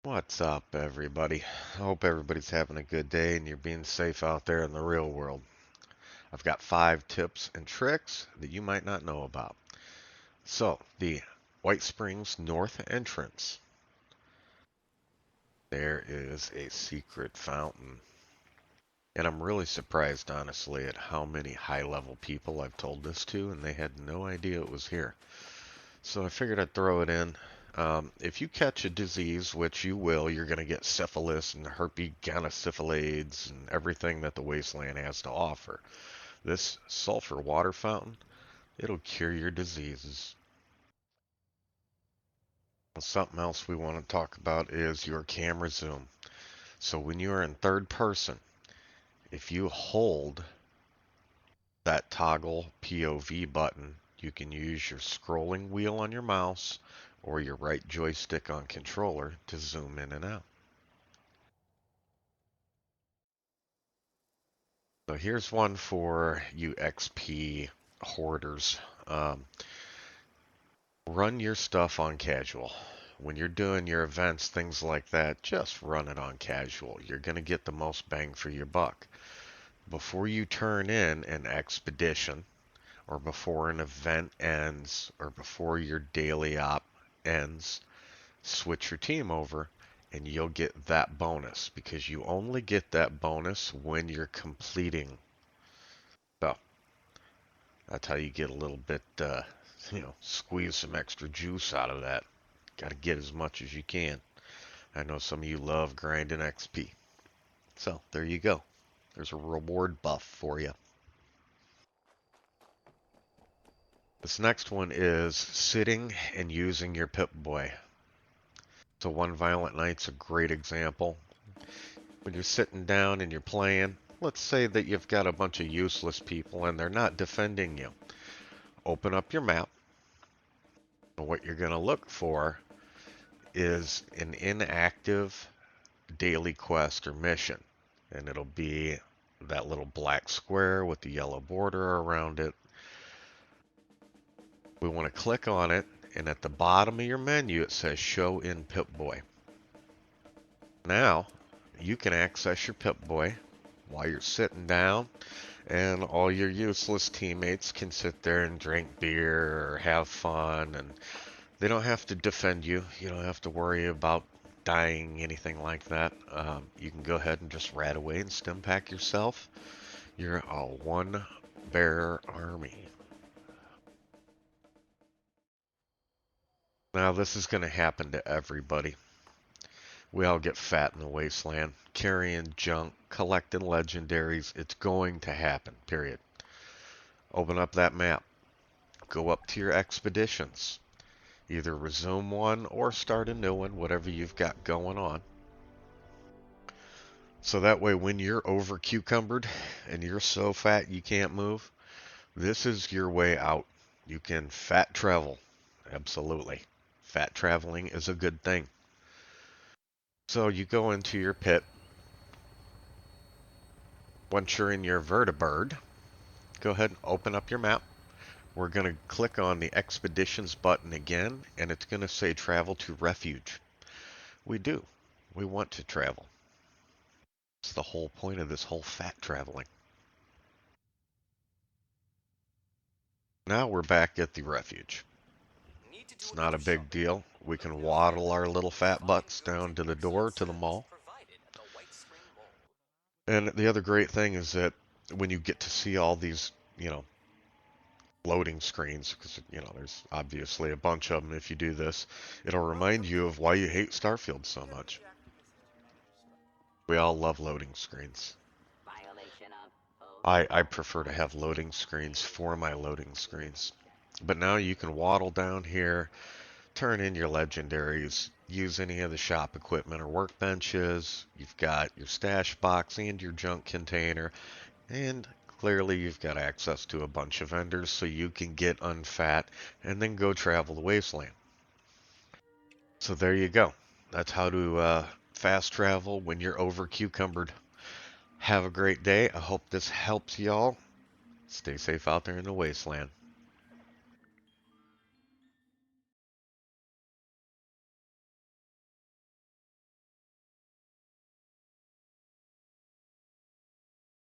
What's up, everybody? I hope everybody's having a good day and you're being safe out there in the real world. I've got 5 tips and tricks that you might not know about. So, the White Springs North entrance. There is a secret fountain. And I'm really surprised, honestly, at how many high-level people I've told this to, and they had no idea it was here. So I figured I'd throw it in. If you catch a disease, which you will, you're going to get syphilis and herpes gonosyphilades and everything that the wasteland has to offer. This sulfur water fountain, it'll cure your diseases. Something else we want to talk about is your camera zoom. So when you are in third person, if you hold that toggle POV button, you can use your scrolling wheel on your mouse or your right joystick on controller to zoom in and out. So here's one for you XP hoarders. Run your stuff on casual. When you're doing your events, things like that, just run it on casual. You're going to get the most bang for your buck. Before you turn in an expedition, or before an event ends, or before your daily op ends, switch your team over and you'll get that bonus because you only get that bonus when you're completing. So that's how you get a little bit, squeeze some extra juice out of that. Got to get as much as you can. I know some of you love grinding XP. So there you go. There's a reward buff for you. This next one is sitting and using your Pip-Boy. So One Violent Night's a great example. When you're sitting down and you're playing, let's say that you've got a bunch of useless people and they're not defending you. Open up your map. And what you're going to look for is an inactive daily quest or mission. And it'll be that little black square with the yellow border around it. We want to click on it, and at the bottom of your menu it says Show in Pip-Boy. Now you can access your Pip-Boy while you're sitting down, and all your useless teammates can sit there and drink beer or have fun, and they don't have to defend you. You don't have to worry about dying, anything like that. You can go ahead and just rat away and stim pack yourself. You're a one-bear army. Now this is going to happen to everybody. We all get fat in the wasteland, carrying junk, collecting legendaries. It's going to happen, period. Open up that map. Go up to your expeditions. Either resume one or start a new one, whatever you've got going on. So that way when you're overcucumbered and you're so fat you can't move, this is your way out. You can fat travel. Absolutely. Fat traveling is a good thing. So you go into your pit. Once you're in your vertibird, go ahead and open up your map. We're going to click on the expeditions button again, and it's going to say travel to refuge. We do. We want to travel. It's the whole point of this whole fat traveling. Now we're back at the refuge. It's not a big deal. We can waddle our little fat butts down to the door to the mall. And the other great thing is that when you get to see all these, loading screens, because, there's obviously a bunch of them if you do this, it'll remind you of why you hate Starfield so much. We all love loading screens. I prefer to have loading screens for my loading screens. But now you can waddle down here, turn in your legendaries, use any of the shop equipment or workbenches. You've got your stash box and your junk container, and clearly you've got access to a bunch of vendors so you can get unfat and then go travel the wasteland. So there you go. That's how to fast travel when you're overcucumbered. Have a great day. I hope this helps y'all. Stay safe out there in the wasteland.